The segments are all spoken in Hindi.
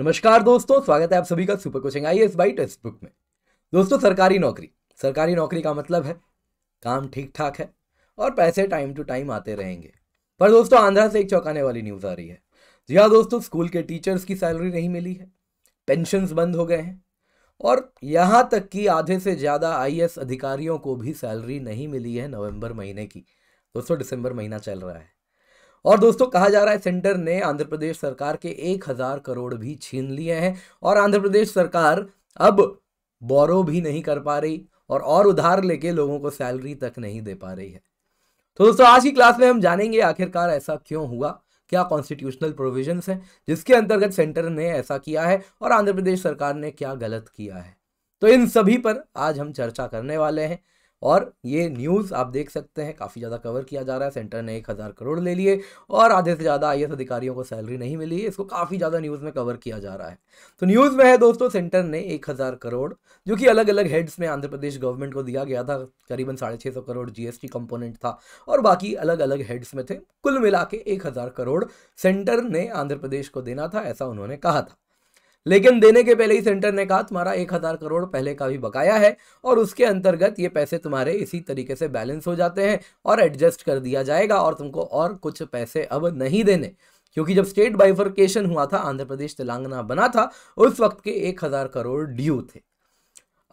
नमस्कार दोस्तों, स्वागत है आप सभी का super coaching IAS by textbook में। दोस्तों, सरकारी नौकरी का मतलब है काम ठीक ठाक है और पैसे टाइम टू टाइम आते रहेंगे। पर दोस्तों, आंध्रा से एक चौंकाने वाली न्यूज़ आ रही है। जी हाँ दोस्तों, स्कूल के टीचर्स की सैलरी नहीं मिली है, पेंशन्स बंद हो गए हैं और यहाँ तक कि आधे से ज़्यादा आईएएस अधिकारियों को भी सैलरी नहीं मिली है नवंबर महीने की। दोस्तों, दिसंबर महीना चल रहा है और दोस्तों कहा जा रहा है सेंटर ने आंध्र प्रदेश सरकार के 1000 करोड़ भी छीन लिए हैं और आंध्र प्रदेश सरकार अब बोरो भी नहीं कर पा रही और उधार लेके लोगों को सैलरी तक नहीं दे पा रही है। तो दोस्तों, आज की क्लास में हम जानेंगे आखिरकार ऐसा क्यों हुआ, क्या कॉन्स्टिट्यूशनल प्रोविजंस हैं जिसके अंतर्गत सेंटर ने ऐसा किया है और आंध्र प्रदेश सरकार ने क्या गलत किया है। तो इन सभी पर आज हम चर्चा करने वाले हैं और ये न्यूज़ आप देख सकते हैं काफ़ी ज़्यादा कवर किया जा रहा है। सेंटर ने 1000 करोड़ ले लिए और आधे से ज़्यादा आईएएस अधिकारियों को सैलरी नहीं मिली है, इसको काफ़ी ज़्यादा न्यूज़ में कवर किया जा रहा है। तो न्यूज़ में है दोस्तों, सेंटर ने 1000 करोड़ जो कि अलग अलग हेड्स में आंध्र प्रदेश गवर्नमेंट को दिया गया था, करीबन 650 करोड़ जीएसटी कंपोनेंट था और बाकी अलग अलग हेड्स में थे। कुल मिला के 1000 करोड़ सेंटर ने आंध्र प्रदेश को देना था, ऐसा उन्होंने कहा था। लेकिन देने के पहले ही सेंटर ने कहा तुम्हारा 1000 करोड़ पहले का भी बकाया है और उसके अंतर्गत ये पैसे तुम्हारे इसी तरीके से बैलेंस हो जाते हैं और एडजस्ट कर दिया जाएगा और तुमको और कुछ पैसे अब नहीं देने, क्योंकि जब स्टेट बाइफर्केशन हुआ था, आंध्र प्रदेश तेलंगाना बना था, उस वक्त के 1000 करोड़ ड्यू थे।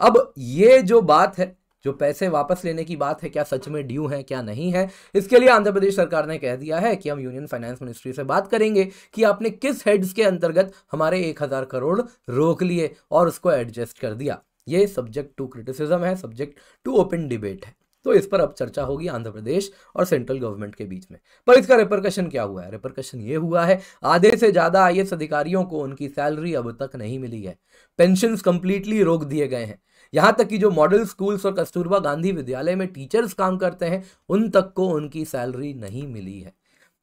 अब ये जो बात है, जो पैसे वापस लेने की बात है, क्या सच में ड्यू है क्या नहीं है, इसके लिए आंध्र प्रदेश सरकार ने कह दिया है कि हम यूनियन फाइनेंस मिनिस्ट्री से बात करेंगे कि आपने किस हेड्स के अंतर्गत हमारे 1000 करोड़ रोक लिए और उसको एडजस्ट कर दिया। ये सब्जेक्ट टू क्रिटिसिज्म है, सब्जेक्ट टू ओपन डिबेट है। तो इस पर अब चर्चा होगी आंध्र प्रदेश और सेंट्रल गवर्नमेंट के बीच में। पर इसका रिपरकशन क्या हुआ है? रिपरकशन ये हुआ है, आधे से ज्यादा आईएएस अधिकारियों को उनकी सैलरी अब तक नहीं मिली है। पेंशन्स कंप्लीटली रोक दिए गए हैं। यहां तक कि जो मॉडल स्कूल्स और कस्तूरबा गांधी विद्यालय में टीचर्स काम करते हैं, उन तक को उनकी सैलरी नहीं मिली है।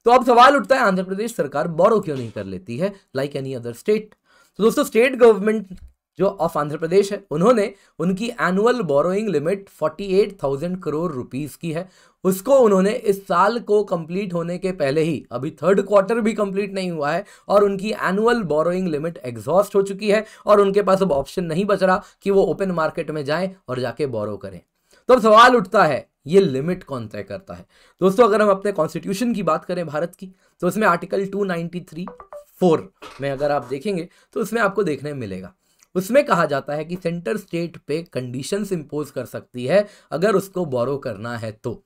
तो अब सवाल उठता है, आंध्र प्रदेश सरकार बोरो क्यों नहीं कर लेती है लाइक एनी अदर स्टेट? तो दोस्तों, स्टेट गवर्नमेंट जो ऑफ आंध्र प्रदेश है, उन्होंने उनकी annual borrowing limit 48,000 crore rupees की है। उसको उन्होंने इस साल को कंप्लीट होने के पहले ही, अभी थर्ड क्वार्टर भी कंप्लीट नहीं हुआ है और उनकी एनुअल बोरोइंग लिमिट एग्जॉस्ट हो चुकी है और उनके पास अब ऑप्शन नहीं बच रहा कि वो ओपन मार्केट में जाएं और जाके बोरो करें। तो अब सवाल उठता है, ये लिमिट कौन तय करता है? दोस्तों, अगर हम अपने कॉन्स्टिट्यूशन की बात करें भारत की, तो उसमें आर्टिकल 293(4) में अगर आप देखेंगे तो उसमें आपको देखने मिलेगा, उसमें कहा जाता है कि सेंटर स्टेट पे कंडीशंस इंपोज कर सकती है अगर उसको बोरो करना है। तो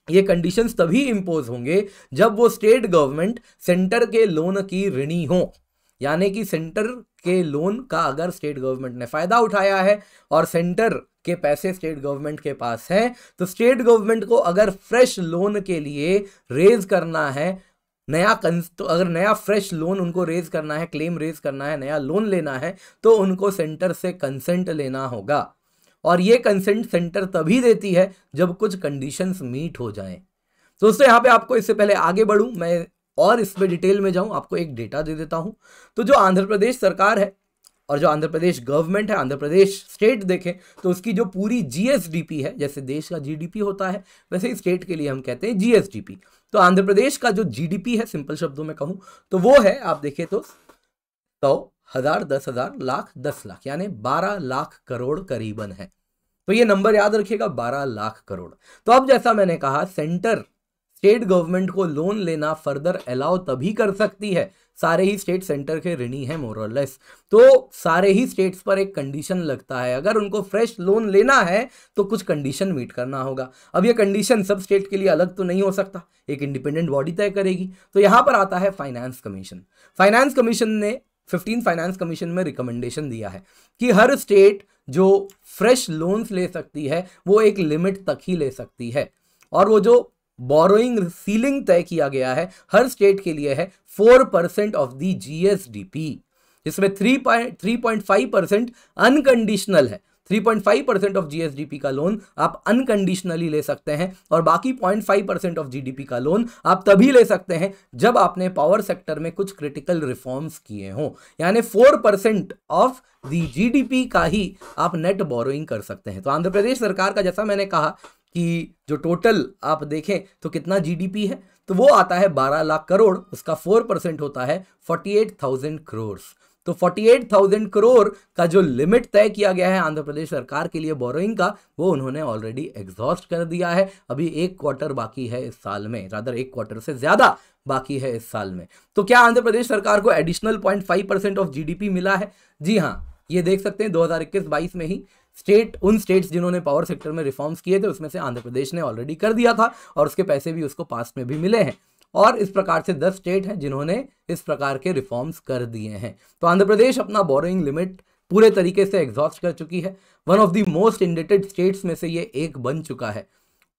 ये कंडीशंस तभी इंपोज होंगे जब वो स्टेट गवर्नमेंट सेंटर के लोन की ऋणी हो, यानी कि सेंटर के लोन का अगर स्टेट गवर्नमेंट ने फायदा उठाया है और सेंटर के पैसे स्टेट गवर्नमेंट के पास है, तो स्टेट गवर्नमेंट को अगर फ्रेश लोन के लिए रेज करना है, तो अगर नया फ्रेश लोन उनको रेज करना है, क्लेम रेज करना है, नया लोन लेना है, तो उनको सेंटर से कंसेंट लेना होगा और ये कंसेंट सेंटर तभी देती है जब कुछ कंडीशंस मीट हो जाएं। दोस्तों, यहाँ पे आपको, इससे पहले आगे बढ़ूं मैं और इसमें डिटेल में जाऊं, आपको एक डेटा दे देता हूं। तो जो आंध्र प्रदेश सरकार है और जो आंध्र प्रदेश गवर्नमेंट है, आंध्र प्रदेश स्टेट देखें तो उसकी जो पूरी जीएसडीपी है, जैसे देश का जीडीपी होता है वैसे ही स्टेट के लिए हम कहते हैं जीएसडीपी। तो आंध्र प्रदेश का जो जीडीपी है, सिंपल शब्दों में कहूं तो वो है, आप देखें तो 100,000, 10,000, लाख, 10 लाख, यानी 12 लाख करोड़ करीबन है। तो ये नंबर याद रखिएगा, 12 लाख करोड़। तो अब जैसा मैंने कहा, सेंटर स्टेट गवर्नमेंट को लोन लेना फर्दर अलाउ तभी कर सकती है, सारे ही स्टेट सेंटर के ऋणी हैं मोर और लेस, तो सारे ही स्टेट्स पर एक कंडीशन लगता है, अगर उनको फ्रेश लोन लेना है तो कुछ कंडीशन मीट करना होगा। अब ये कंडीशन सब स्टेट के लिए अलग तो नहीं हो सकता, एक इंडिपेंडेंट बॉडी तय करेगी। तो यहां पर आता है फाइनेंस कमीशन। फाइनेंस कमीशन ने 15 फाइनेंस कमीशन में रिकमेंडेशन दिया है कि हर स्टेट जो फ्रेश लोन्स ले सकती है वो एक लिमिट तक ही ले सकती है और वो जो बोरोइंग सीलिंग तय किया गया है हर स्टेट के लिए है 4% ऑफ दी जीएसडीपी, जिसमें 3.5% अनकंडीशनल है। 3.5% ऑफ जीएसडीपी का लोन आप अनकंडीशनली ले सकते हैं और बाकी 0.5% ऑफ जीडीपी का लोन आप तभी ले सकते हैं जब आपने पावर सेक्टर में कुछ क्रिटिकल रिफॉर्म्स किए हों, यानी 4% ऑफ दी जीडीपी का ही आप नेट बोरोइंग कर सकते हैं। तो आंध्र प्रदेश सरकार का, जैसा मैंने कहा कि जो टोटल आप देखें तो कितना जीडीपी है, तो वो आता है 12 लाख करोड़, उसका 4% होता है 48,000 करोड़। तो 48,000 करोड़ का जो लिमिट तय किया गया है आंध्र प्रदेश सरकार के लिए बोरोइंग का, वो उन्होंने ऑलरेडी एग्जॉस्ट कर दिया है। अभी 1 क्वार्टर बाकी है इस साल में, रादर 1 क्वार्टर से ज्यादा बाकी है इस साल में। तो क्या आंध्र प्रदेश सरकार को एडिशनल 0.5% ऑफ जीडीपी मिला है? जी हाँ, ये देख सकते हैं 2021-22 में ही उन स्टेट्स जिन्होंने पावर सेक्टर में रिफॉर्म्स किए थे उसमें से आंध्र प्रदेश ने ऑलरेडी कर दिया था और उसके पैसे भी उसको पास्ट में भी मिले हैं। और इस प्रकार से 10 स्टेट हैं जिन्होंने इस प्रकार के रिफॉर्म्स कर दिए हैं। तो आंध्र प्रदेश अपना बोरोइंग लिमिट पूरे तरीके से एग्जॉस्ट कर चुकी है। One of the most indebted states में से ये एक बन चुका है।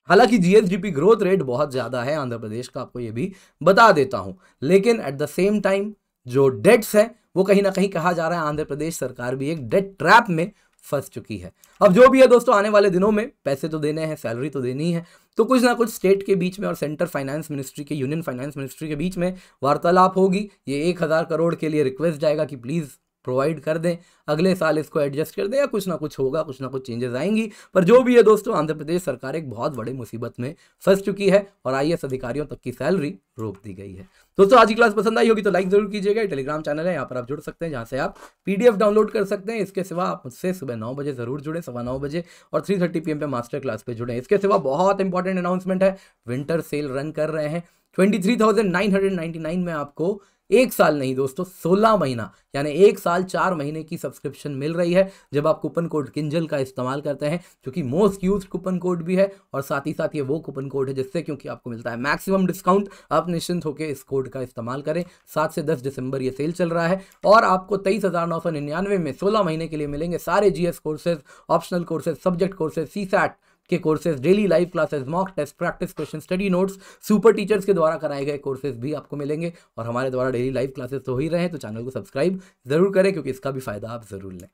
हालांकि जीएसडीपी ग्रोथ रेट बहुत ज्यादा है आंध्र प्रदेश का, आपको ये भी बता देता हूं, लेकिन एट द सेम टाइम जो डेट्स है वो कहीं ना कहीं कहा जा रहा है आंध्र प्रदेश सरकार भी एक डेट ट्रैप में फंस चुकी है। अब जो भी है दोस्तों, आने वाले दिनों में पैसे तो देने हैं, सैलरी तो देनी है, तो कुछ ना कुछ स्टेट के बीच में और सेंटर फाइनेंस मिनिस्ट्री के, यूनियन फाइनेंस मिनिस्ट्री के बीच में वार्तालाप होगी। ये 1,000 करोड़ के लिए रिक्वेस्ट जाएगा कि प्लीज प्रोवाइड कर दें, अगले साल इसको एडजस्ट कर दें, या कुछ ना कुछ होगा, कुछ ना कुछ चेंजेस आएंगी। पर जो भी है दोस्तों, आंध्र प्रदेश सरकार एक बहुत बड़ी मुसीबत में फंस चुकी है और आईएएस अधिकारियों तक की सैलरी रोक दी गई है। दोस्तों आज की क्लास पसंद आई होगी तो लाइक जरूर कीजिएगा। टेलीग्राम चैनल है, यहाँ पर आप जुड़ सकते हैं, जहाँ से आप पीडीएफ डाउनलोड कर सकते हैं। इसके सिवा आप मुझसे सुबह 9 बजे जरूर जुड़े, 9:15 बजे और 3:30 PM पे मास्टर क्लास पे जुड़े। इसके सिवा बहुत इंपॉर्टेंट अनाउंसमेंट है, विंटर सेल रन कर रहे हैं। 23,999 में आपको 1 साल नहीं दोस्तों, 16 महीना यानी 1 साल 4 महीने की सब्सक्रिप्शन मिल रही है जब आप कूपन कोड किंजल का इस्तेमाल करते हैं, जो कि मोस्ट यूज्ड कूपन कोड भी है और साथ ही साथ ये वो कूपन कोड है जिससे क्योंकि आपको मिलता है मैक्सिमम डिस्काउंट। आप निश्चिंत होकर इस कोड का इस्तेमाल करें। 7 से 10 दिसंबर ये सेल चल रहा है और आपको 23,999 में 16 महीने के लिए मिलेंगे सारे GS courses, optional courses, subject courses, CSAT के courses, daily live classes, mock test, practice question, study notes, super teachers के द्वारा कराए गए कोर्सेज भी आपको मिलेंगे और हमारे द्वारा डेली लाइव क्लासेस तो हो ही रहे हैं। तो चैनल को सब्सक्राइब जरूर करें क्योंकि इसका भी फायदा आप जरूर लें।